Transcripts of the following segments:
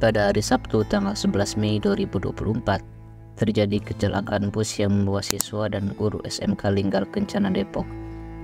Pada hari Sabtu tanggal 11 Mei 2024, terjadi kecelakaan bus yang membawa siswa dan guru SMK Linggal Kencana Depok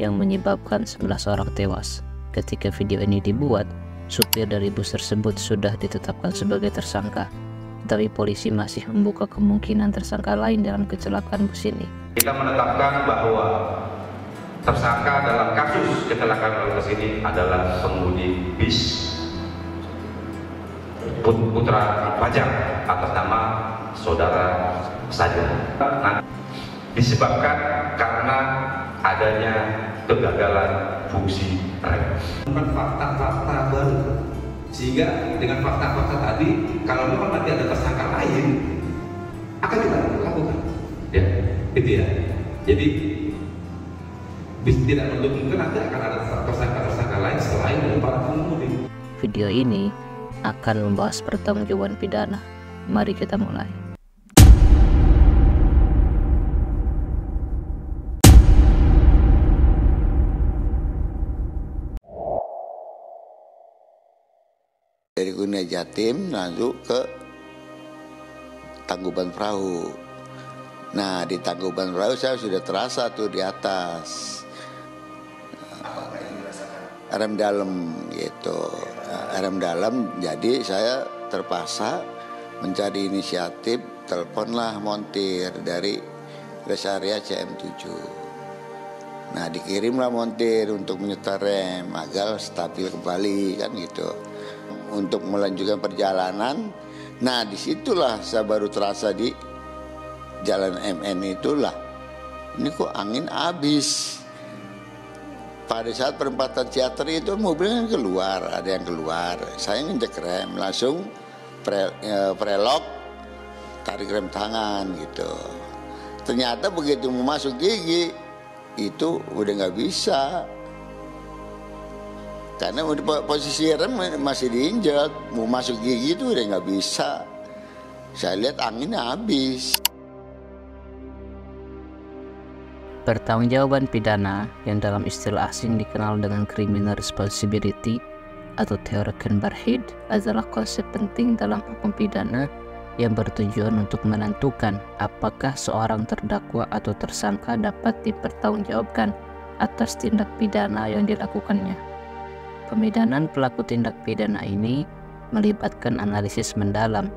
yang menyebabkan 11 orang tewas. Ketika video ini dibuat, supir dari bus tersebut sudah ditetapkan sebagai tersangka, tapi polisi masih membuka kemungkinan tersangka lain dalam kecelakaan bus ini. Kita menetapkan bahwa tersangka dalam kasus kecelakaan lalu lintas ini adalah pengemudi bis Putra Fajar atas nama saudara saja. Nah, disebabkan karena adanya kegagalan fungsi rem. Fakta-fakta baru, sehingga dengan fakta-fakta tadi, kalau memang nanti ada tersangka lain, akan kita lakukan. Ya, gitu ya. Jadi tidak menutup mungkin nanti akan ada tersangka-tersangka lain selain dari para pengemudi. Video ini akan membahas pertanggungjawaban pidana. Mari kita mulai. Dari Kuningan Jatim langsung ke Tangkuban Perahu. Nah, di Tangkuban Perahu saya sudah terasa tuh di atas. Rem dalam gitu. Rem dalam, jadi saya terpaksa mencari inisiatif, teleponlah montir dari rest area CM7. Nah, dikirimlah montir untuk menyetar rem agar stabil kembali kan gitu. Untuk melanjutkan perjalanan, nah disitulah saya baru terasa di jalan MN itulah, ini kok angin habis. Pada saat perempatan teater itu mobilnya keluar, ada yang keluar. Saya nginjek rem, langsung prelok, tarik rem tangan gitu. Ternyata begitu mau masuk gigi, itu udah nggak bisa. Karena posisi rem masih diinjek, mau masuk gigi itu udah nggak bisa. Saya lihat anginnya habis. Pertanggungjawaban pidana yang dalam istilah asing dikenal dengan criminal responsibility atau teori Kenbarhead adalah konsep penting dalam hukum pidana yang bertujuan untuk menentukan apakah seorang terdakwa atau tersangka dapat dipertanggungjawabkan atas tindak pidana yang dilakukannya. Pemidanan pelaku tindak pidana ini melibatkan analisis mendalam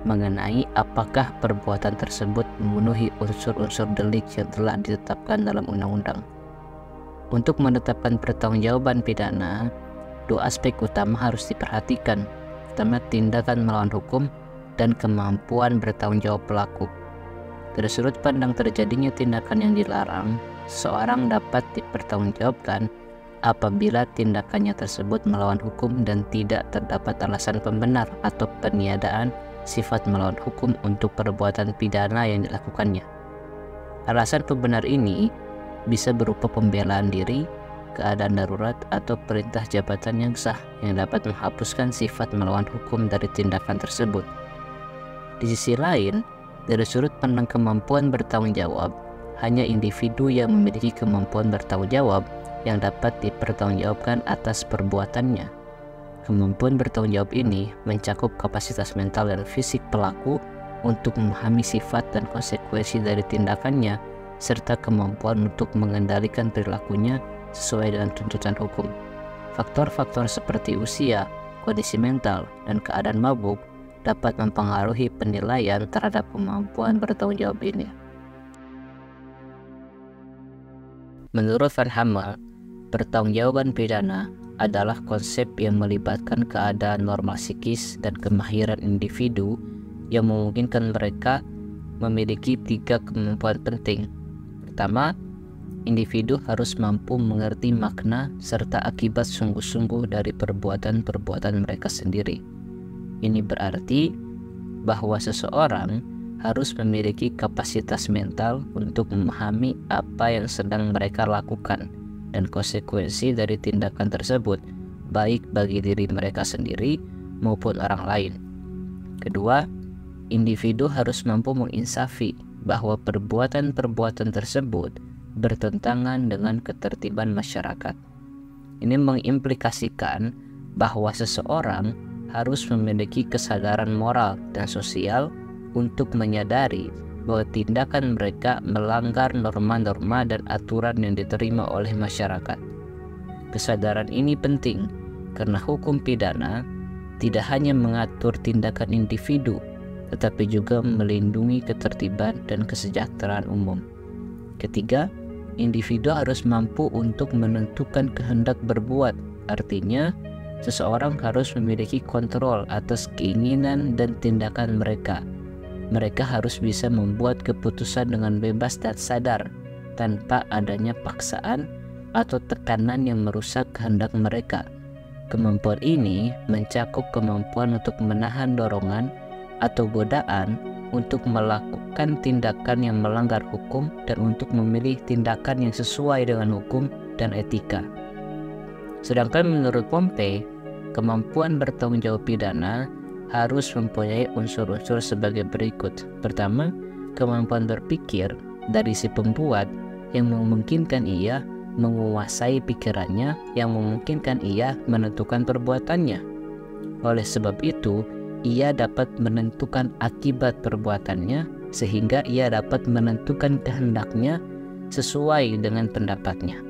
mengenai apakah perbuatan tersebut memenuhi unsur-unsur delik yang telah ditetapkan dalam undang-undang. Untuk menetapkan pertanggungjawaban pidana, dua aspek utama harus diperhatikan. Pertama, tindakan melawan hukum dan kemampuan bertanggung jawab pelaku. Dari sudut pandang terjadinya tindakan yang dilarang, seorang dapat dipertanggungjawabkan apabila tindakannya tersebut melawan hukum dan tidak terdapat alasan pembenar atau peniadaan sifat melawan hukum untuk perbuatan pidana yang dilakukannya. Alasan pembenar ini bisa berupa pembelaan diri, keadaan darurat, atau perintah jabatan yang sah yang dapat menghapuskan sifat melawan hukum dari tindakan tersebut. Di sisi lain, dari sudut pandang kemampuan bertanggung jawab, hanya individu yang memiliki kemampuan bertanggung jawab yang dapat dipertanggungjawabkan atas perbuatannya. Kemampuan bertanggung jawab ini mencakup kapasitas mental dan fisik pelaku untuk memahami sifat dan konsekuensi dari tindakannya, serta kemampuan untuk mengendalikan perilakunya sesuai dengan tuntutan hukum. Faktor-faktor seperti usia, kondisi mental, dan keadaan mabuk dapat mempengaruhi penilaian terhadap kemampuan bertanggung jawab ini. Menurut Van Hammel, pertanggungjawaban pidana adalah konsep yang melibatkan keadaan normal psikis dan kemahiran individu yang memungkinkan mereka memiliki tiga kemampuan penting. Pertama, individu harus mampu mengerti makna serta akibat sungguh-sungguh dari perbuatan-perbuatan mereka sendiri. Ini berarti bahwa seseorang harus memiliki kapasitas mental untuk memahami apa yang sedang mereka lakukan dan konsekuensi dari tindakan tersebut, baik bagi diri mereka sendiri maupun orang lain. Kedua, individu harus mampu menginsafi bahwa perbuatan-perbuatan tersebut bertentangan dengan ketertiban masyarakat. Ini mengimplikasikan bahwa seseorang harus memiliki kesadaran moral dan sosial untuk menyadari bahwa tindakan mereka melanggar norma-norma dan aturan yang diterima oleh masyarakat. Kesadaran ini penting karena hukum pidana tidak hanya mengatur tindakan individu, tetapi juga melindungi ketertiban dan kesejahteraan umum. Ketiga, individu harus mampu untuk menentukan kehendak berbuat. Artinya, seseorang harus memiliki kontrol atas keinginan dan tindakan mereka. Mereka harus bisa membuat keputusan dengan bebas dan sadar, tanpa adanya paksaan atau tekanan yang merusak kehendak mereka. Kemampuan ini mencakup kemampuan untuk menahan dorongan atau godaan untuk melakukan tindakan yang melanggar hukum dan untuk memilih tindakan yang sesuai dengan hukum dan etika. Sedangkan menurut Pompey, kemampuan bertanggung jawab pidana harus mempunyai unsur-unsur sebagai berikut. Pertama, kemampuan berpikir dari si pembuat yang memungkinkan ia menguasai pikirannya, yang memungkinkan ia menentukan perbuatannya. Oleh sebab itu, ia dapat menentukan akibat perbuatannya sehingga ia dapat menentukan kehendaknya sesuai dengan pendapatnya.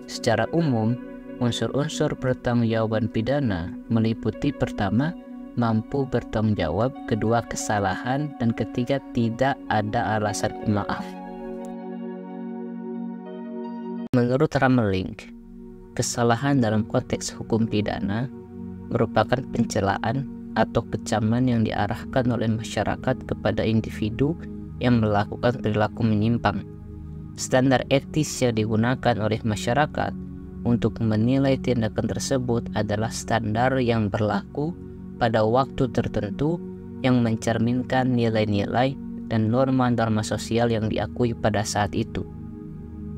Secara umum, unsur-unsur pertanggungjawaban pidana meliputi pertama, mampu bertanggung jawab, kedua, kesalahan, dan ketiga, tidak ada alasan pemaaf. Menurut Ramelink, kesalahan dalam konteks hukum pidana merupakan pencelaan atau kecaman yang diarahkan oleh masyarakat kepada individu yang melakukan perilaku menyimpang. Standar etis yang digunakan oleh masyarakat untuk menilai tindakan tersebut adalah standar yang berlaku pada waktu tertentu yang mencerminkan nilai-nilai dan norma-norma sosial yang diakui pada saat itu.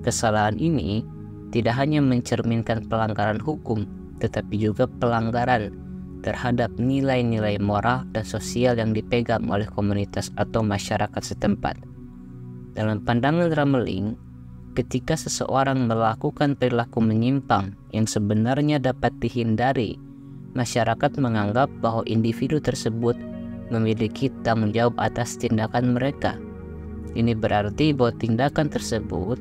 Kesalahan ini tidak hanya mencerminkan pelanggaran hukum, tetapi juga pelanggaran terhadap nilai-nilai moral dan sosial yang dipegang oleh komunitas atau masyarakat setempat. Dalam pandangan Ramelink, ketika seseorang melakukan perilaku menyimpang yang sebenarnya dapat dihindari, masyarakat menganggap bahwa individu tersebut memiliki tanggung jawab atas tindakan mereka. Ini berarti bahwa tindakan tersebut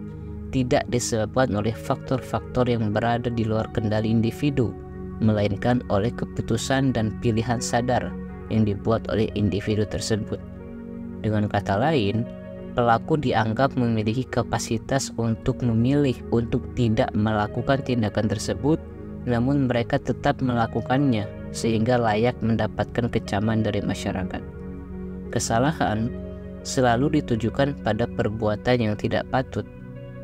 tidak disebabkan oleh faktor-faktor yang berada di luar kendali individu, melainkan oleh keputusan dan pilihan sadar yang dibuat oleh individu tersebut. Dengan kata lain, pelaku dianggap memiliki kapasitas untuk memilih untuk tidak melakukan tindakan tersebut, namun mereka tetap melakukannya sehingga layak mendapatkan kecaman dari masyarakat. Kesalahan selalu ditujukan pada perbuatan yang tidak patut,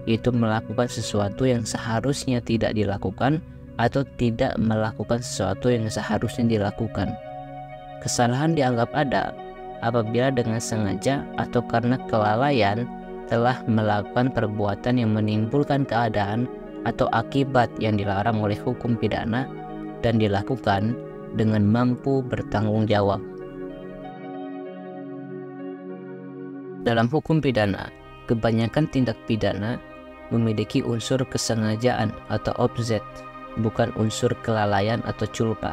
yaitu melakukan sesuatu yang seharusnya tidak dilakukan atau tidak melakukan sesuatu yang seharusnya dilakukan. Kesalahan dianggap ada apabila dengan sengaja atau karena kelalaian telah melakukan perbuatan yang menimbulkan keadaan atau akibat yang dilarang oleh hukum pidana dan dilakukan dengan mampu bertanggung jawab. Dalam hukum pidana, kebanyakan tindak pidana memiliki unsur kesengajaan atau objek, bukan unsur kelalaian atau culpa.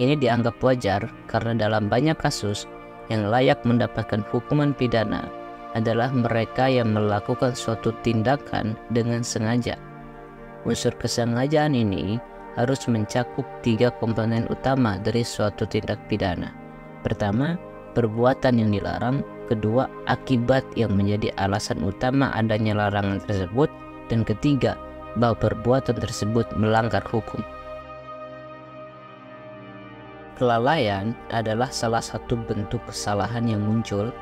Ini dianggap wajar karena dalam banyak kasus yang layak mendapatkan hukuman pidana adalah mereka yang melakukan suatu tindakan dengan sengaja. Unsur kesengajaan ini harus mencakup 3 komponen utama dari suatu tindak pidana. Pertama, perbuatan yang dilarang. Kedua, akibat yang menjadi alasan utama adanya larangan tersebut. Dan ketiga, bahwa perbuatan tersebut melanggar hukum. Kelalaian adalah salah satu bentuk kesalahan yang muncul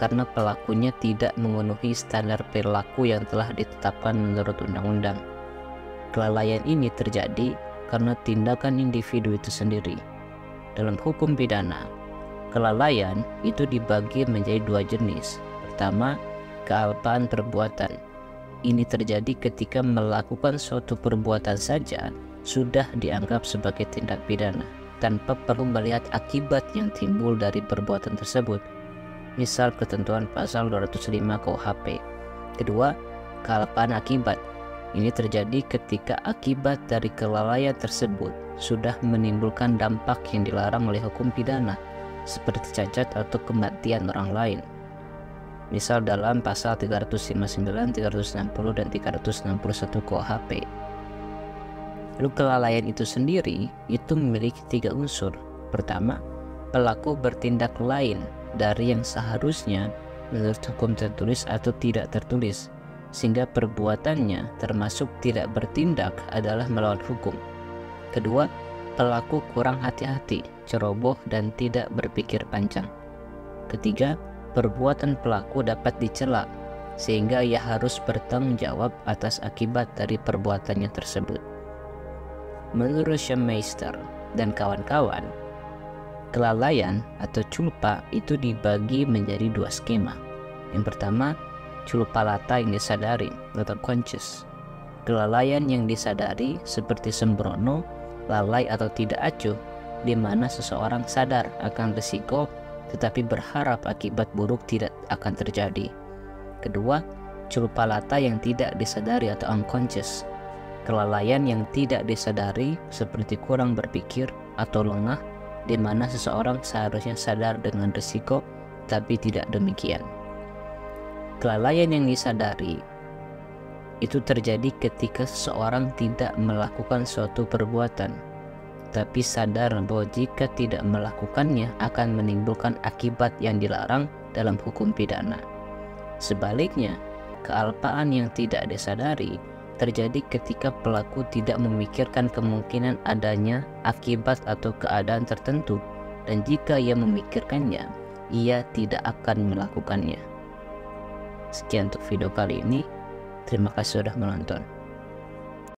karena pelakunya tidak memenuhi standar perilaku yang telah ditetapkan menurut undang-undang. Kelalaian ini terjadi karena tindakan individu itu sendiri. Dalam hukum pidana, kelalaian itu dibagi menjadi 2 jenis. Pertama, kealpaan perbuatan. Ini terjadi ketika melakukan suatu perbuatan saja sudah dianggap sebagai tindak pidana tanpa perlu melihat akibat yang timbul dari perbuatan tersebut, misal ketentuan pasal 205 KUHP. Kedua, kealpaan akibat. Ini terjadi ketika akibat dari kelalaian tersebut sudah menimbulkan dampak yang dilarang oleh hukum pidana, seperti cacat atau kematian orang lain. Misal dalam pasal 359, 360, dan 361 KUHP. Lalu kelalaian itu sendiri itu memiliki 3 unsur. Pertama, pelaku bertindak lain dari yang seharusnya menurut hukum tertulis atau tidak tertulis, sehingga perbuatannya termasuk tidak bertindak adalah melawan hukum. Kedua, pelaku kurang hati-hati, ceroboh, dan tidak berpikir panjang. Ketiga, perbuatan pelaku dapat dicela, sehingga ia harus bertanggung jawab atas akibat dari perbuatannya tersebut. Menurut Schmeister dan kawan-kawan, kelalaian atau culpa itu dibagi menjadi 2 skema. Yang pertama, culpa lata yang disadari atau conscious. Kelalaian yang disadari seperti sembrono, lalai atau tidak acuh, di mana seseorang sadar akan risiko tetapi berharap akibat buruk tidak akan terjadi. Kedua, culpa lata yang tidak disadari atau unconscious. Kelalaian yang tidak disadari seperti kurang berpikir atau lengah, di mana seseorang seharusnya sadar dengan risiko tapi tidak demikian. Kelalaian yang disadari itu terjadi ketika seseorang tidak melakukan suatu perbuatan tapi sadar bahwa jika tidak melakukannya akan menimbulkan akibat yang dilarang dalam hukum pidana. Sebaliknya, kealpaan yang tidak disadari terjadi ketika pelaku tidak memikirkan kemungkinan adanya akibat atau keadaan tertentu, dan jika ia memikirkannya, ia tidak akan melakukannya. Sekian untuk video kali ini. Terima kasih sudah menonton.